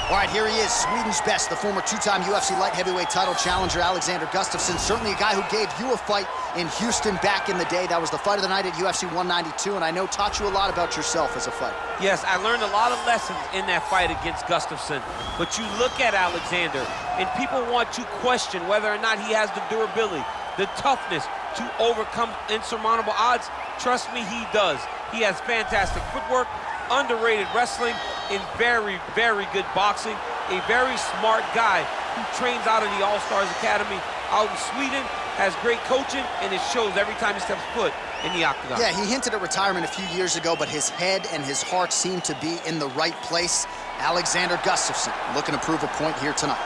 All right, here he is, Sweden's best, the former two-time UFC light heavyweight title challenger, Alexander Gustafsson. Certainly a guy who gave you a fight in Houston back in the day. That was the fight of the night at UFC 192, and I know taught you a lot about yourself as a fighter. Yes, I learned a lot of lessons in that fight against Gustafsson. But you look at Alexander, and people want to question whether or not he has the durability, the toughness to overcome insurmountable odds. Trust me, he does. He has fantastic footwork, underrated wrestling, in very, very good boxing. A very smart guy who trains out of the All-Stars Academy out in Sweden, has great coaching, and it shows every time he steps foot in the octagon. Yeah, he hinted at retirement a few years ago, but his head and his heart seem to be in the right place. Alexander Gustafsson looking to prove a point here tonight.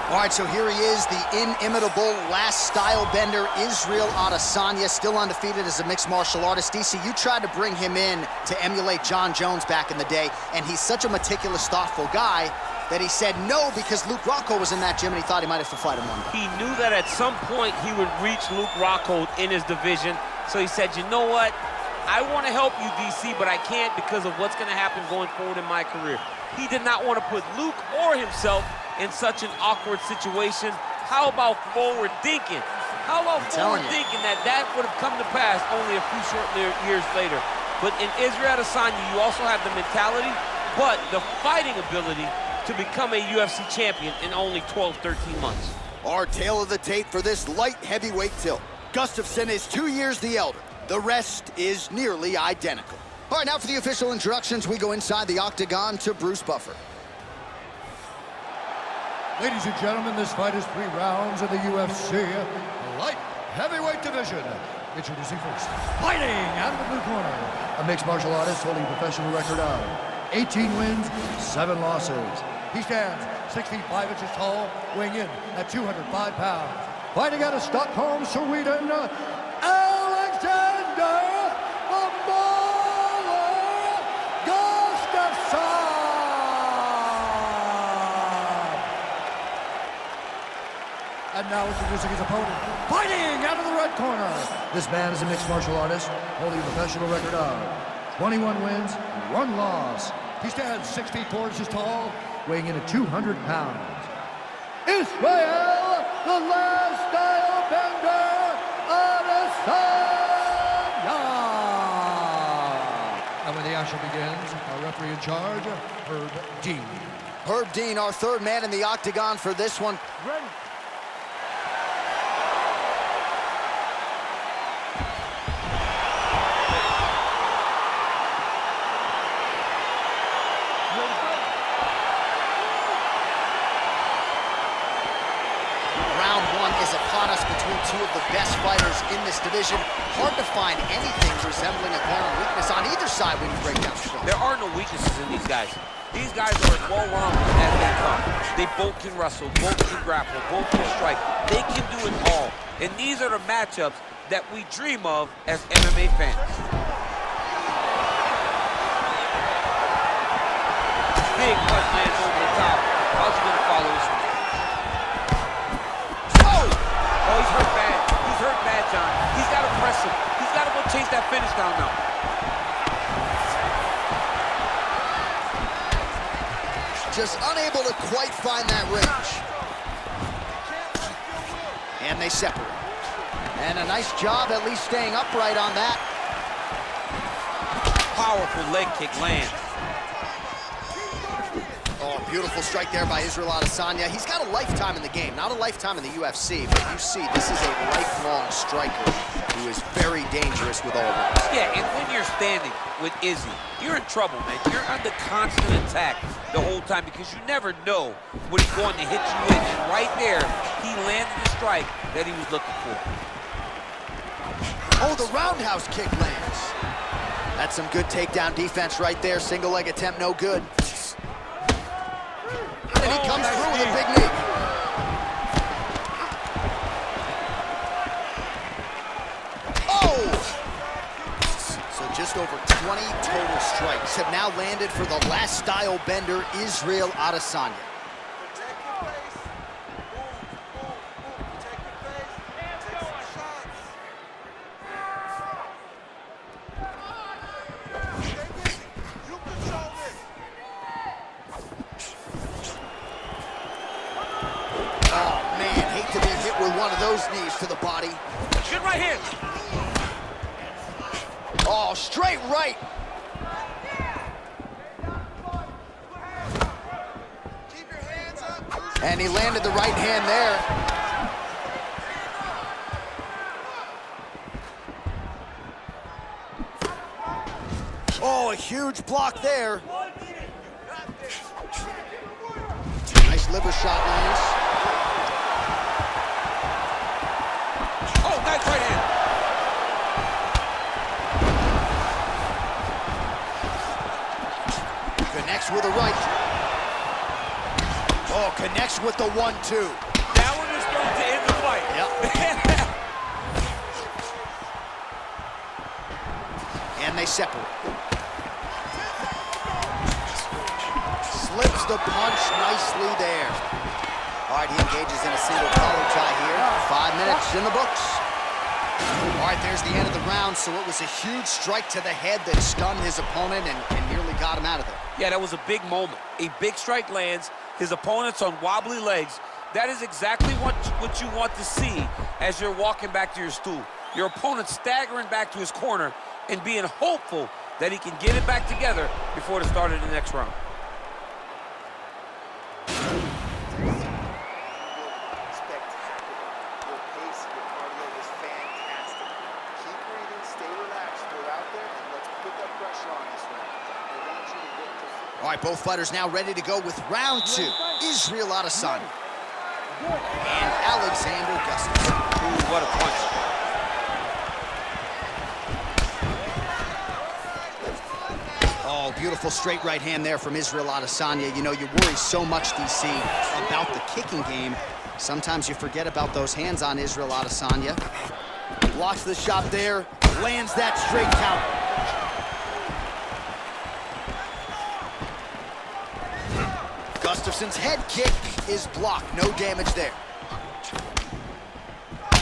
All right, so here he is, the inimitable last style bender, Исраэль Адесанья, still undefeated as a mixed martial artist. DC, you tried to bring him in to emulate John Jones back in the day, and he's such a meticulous, thoughtful guy that he said no because Luke Rockhold was in that gym and he thought he might have to fight him one day. He knew that at some point he would reach Luke Rockhold in his division, so he said, you know what? I want to help you, DC, but I can't because of what's going to happen going forward in my career. He did not want to put Luke or himself in such an awkward situation. How about forward thinking? How about forward thinking that would have come to pass only a few short years later? But in Исраэль Adesanya, you also have the mentality, but the fighting ability to become a UFC champion in only 12, 13 months. Our tale of the tape for this light heavyweight tilt. Gustafsson is 2 years the elder. The rest is nearly identical. All right, now for the official introductions, we go inside the octagon to Bruce Buffer. Ladies and gentlemen, this fight is 3 rounds in the UFC light heavyweight division. Introducing first, fighting out of the blue corner, a mixed martial artist holding a professional record of 18 wins, 7 losses. He stands 6 feet 5 inches tall, weighing in at 205 pounds. Fighting out of Stockholm, Sweden, Alexander Gustafsson. And now introducing his opponent, fighting out of the red corner. This man is a mixed martial artist, holding a professional record of 21 wins, 1 loss. He stands 6 feet 4 inches tall, weighing in at 200 pounds. Исраэль, the last style bender, Adesanya. And when the action begins, our referee in charge, Herb Dean. Herb Dean, our third man in the octagon for this one. Ready. Between 2 of the best fighters in this division. Hard to find anything resembling apparent weakness on either side when you break down the There are no weaknesses in these guys. These guys are as well-rounded as they come. They both can wrestle, both can grapple, both can strike. They can do it all. And these are the matchups that we dream of as MMA fans. Big punch lands over the top. How's he gonna follow this one? Oh, he's hurt bad. He's hurt bad, John. He's got to press him. He's got to go chase that finish down now. Just unable to quite find that range. And they separate. And a nice job at least staying upright on that. Powerful leg kick lands. Oh, beautiful strike there by Исраэль Adesanya. He's got a lifetime in the game, not a lifetime in the UFC, but you see, this is a lifelong striker who is very dangerous with all moves. Yeah, and when you're standing with Izzy, you're in trouble, man. You're under constant attack the whole time because you never know what he's going to hit you with. And right there, he landed the strike that he was looking for. Oh, the roundhouse kick lands. That's some good takedown defense right there. Single leg attempt, no good. And he comes through with a big knee. Oh! So just over 20 total strikes have now landed for the last style bender, Исраэль Adesanya. body. Good right hand. Oh, straight right. Keep your hands up. And he landed the right hand there. Oh, a huge block there. Nice liver shot lands. Oh, nice right hand. Connects with a right. Oh, connects with the 1-2. That one is going to end the fight. Yep. And they separate. Slips the punch nicely there. All right, he engages in a single collar tie here. 5 minutes in the books. All right, there's the end of the round. So it was a huge strike to the head that stunned his opponent and nearly got him out of there. Yeah, that was a big moment. A big strike lands. His opponent's on wobbly legs. That is exactly what you want to see as you're walking back to your stool. Your opponent staggering back to his corner and being hopeful that he can get it back together before the start of the next round. All right, both fighters now ready to go with round 2. Исраэль Adesanya and Alexander Gustafsson. Ooh, what a punch. Oh, beautiful straight right hand there from Israэль Adesanya. You know, you worry so much, DC, about the kicking game. Sometimes you forget about those hands on Israэль Adesanya. Blocks the shot there, lands that straight counter. Gustafsson's head kick is blocked, no damage there.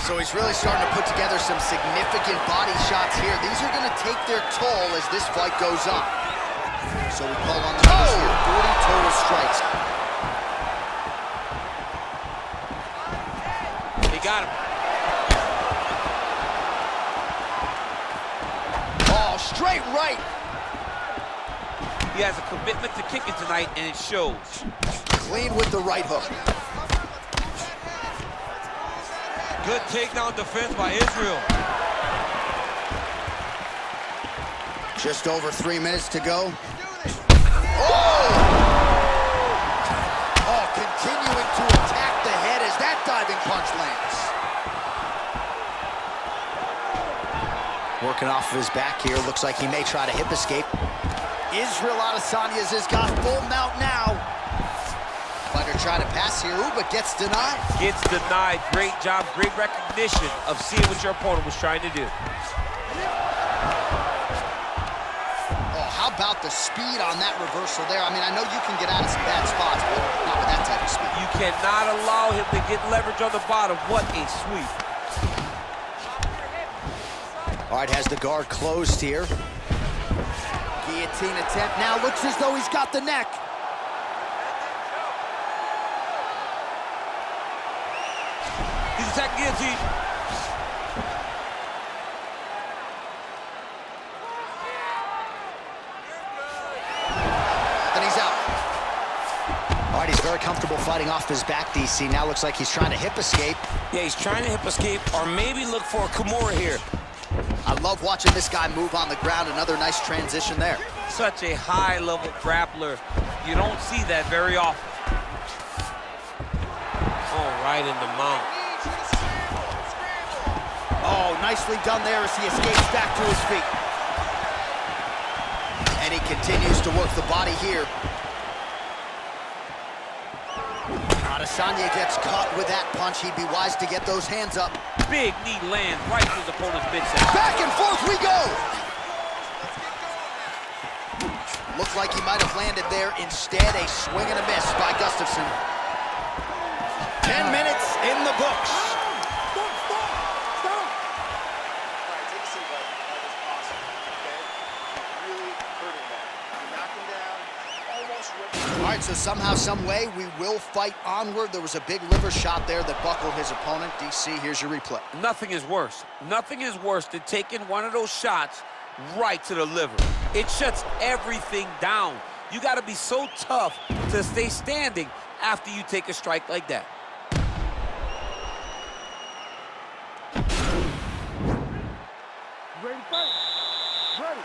So he's really starting to put together some significant body shots here. These are going to take their toll as this fight goes on. So we call on the numbers here, 40 total strikes. He got him. Oh, straight right. He has a commitment to kicking tonight, and it shows. Clean with the right hook. Good takedown defense by Israel. Just over 3 minutes to go. Oh! Oh, continuing to attack the head as that diving punch lands. Working off of his back here. Looks like he may try to hip escape. Israэль Adesanya has got full mount now. Fighter trying to pass here, ooh, but gets denied. Gets denied. Great job, great recognition of seeing what your opponent was trying to do. Oh, how about the speed on that reversal there? I mean, I know you can get out of some bad spots, but not with that type of speed. You cannot allow him to get leverage on the bottom. What a sweep. All right, has the guard closed here. Guillotine attempt now, looks as though he's got the neck. He's attacking guillotine. Then he's out. All right, he's very comfortable fighting off his back, DC. Now looks like he's trying to hip escape. Yeah, he's trying to hip escape or maybe look for a Kimura here. I love watching this guy move on the ground. Another nice transition there. Such a high-level grappler. You don't see that very often. Oh, right in the mount. Oh, nicely done there as he escapes back to his feet. And he continues to work the body here. Adesanya gets caught with that punch. He'd be wise to get those hands up. Big knee lands right to his opponent's midsection. Back and forth we go! Looked like he might have landed there. Instead, a swing and a miss by Gustafsson. 10 minutes in the books. All right, so somehow, some way, we will fight onward. There was a big liver shot there that buckled his opponent. DC, here's your replay. Nothing is worse. Nothing is worse than taking one of those shots right to the liver. It shuts everything down. You got to be so tough to stay standing after you take a strike like that. Ready to fight? Ready.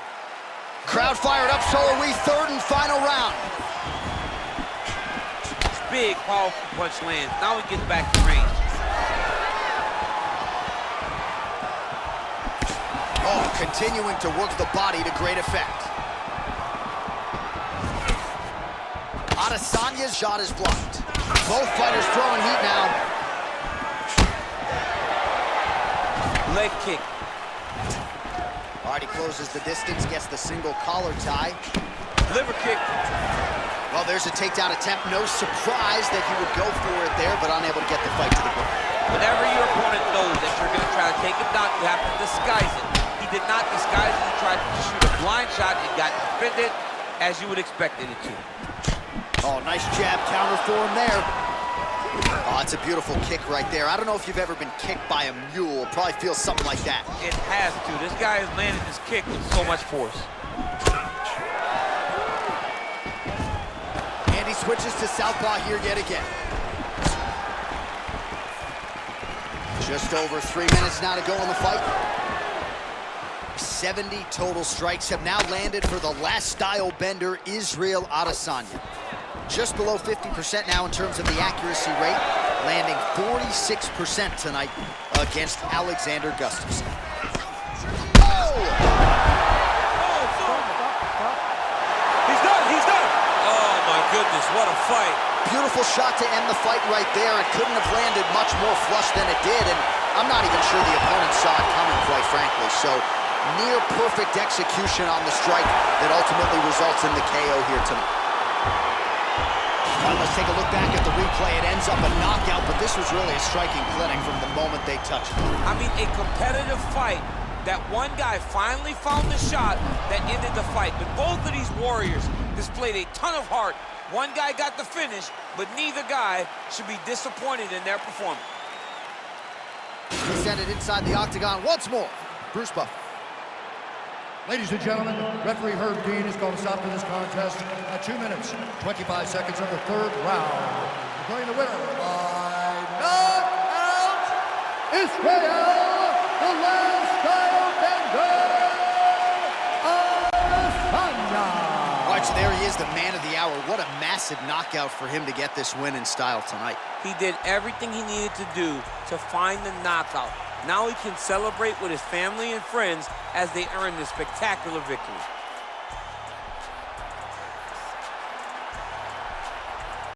Crowd fired up, so are we. Third and final round. Big, powerful punch lands. Now he gets back to range. Oh, continuing to work the body to great effect. Adesanya's shot is blocked. Both fighters throwing heat now. Leg kick. All right, he closes the distance, gets the single collar tie. Liver kick. Well, there's a takedown attempt. No surprise that he would go for it there, but unable to get the fight to the ground. Whenever your opponent knows that you're going to try to take him down, you have to disguise it. He did not disguise it. He tried to shoot a blind shot. It got defended as you would expect it to. Oh, nice jab counter for him there. Oh, it's a beautiful kick right there. I don't know if you've ever been kicked by a mule. Probably feels something like that. It has to. This guy has landed this kick with so much force. And he switches to southpaw here yet again. Just over 3 minutes now to go in the fight. 70 total strikes have now landed for the last style bender, Исраэль Адесанья. Just below 50% now in terms of the accuracy rate, landing 46% tonight against Alexandr Gustafsson. Oh! He's done, he's done! Oh my goodness, what a fight. Beautiful shot to end the fight right there. It couldn't have landed much more flush than it did, and I'm not even sure the opponent saw it coming, quite frankly. So, near perfect execution on the strike that ultimately results in the KO here tonight. All right, let's take a look back at the replay. It ends up a knockout, but this was really a striking clinic from the moment they touched it. I mean, a competitive fight that one guy finally found the shot that ended the fight. But both of these warriors displayed a ton of heart. One guy got the finish, but neither guy should be disappointed in their performance. He sent it inside the octagon once more. Bruce Buffer. Ladies and gentlemen, referee Herb Dean has called a stop to this contest at 2 minutes, 25 seconds of the third round. Declaring the winner by knockout, Исраэль, the last style bender, Adesanya. All right, so there he is, the man of the hour. What a massive knockout for him to get this win in style tonight. He did everything he needed to do to find the knockout. Now he can celebrate with his family and friends as they earn this spectacular victory.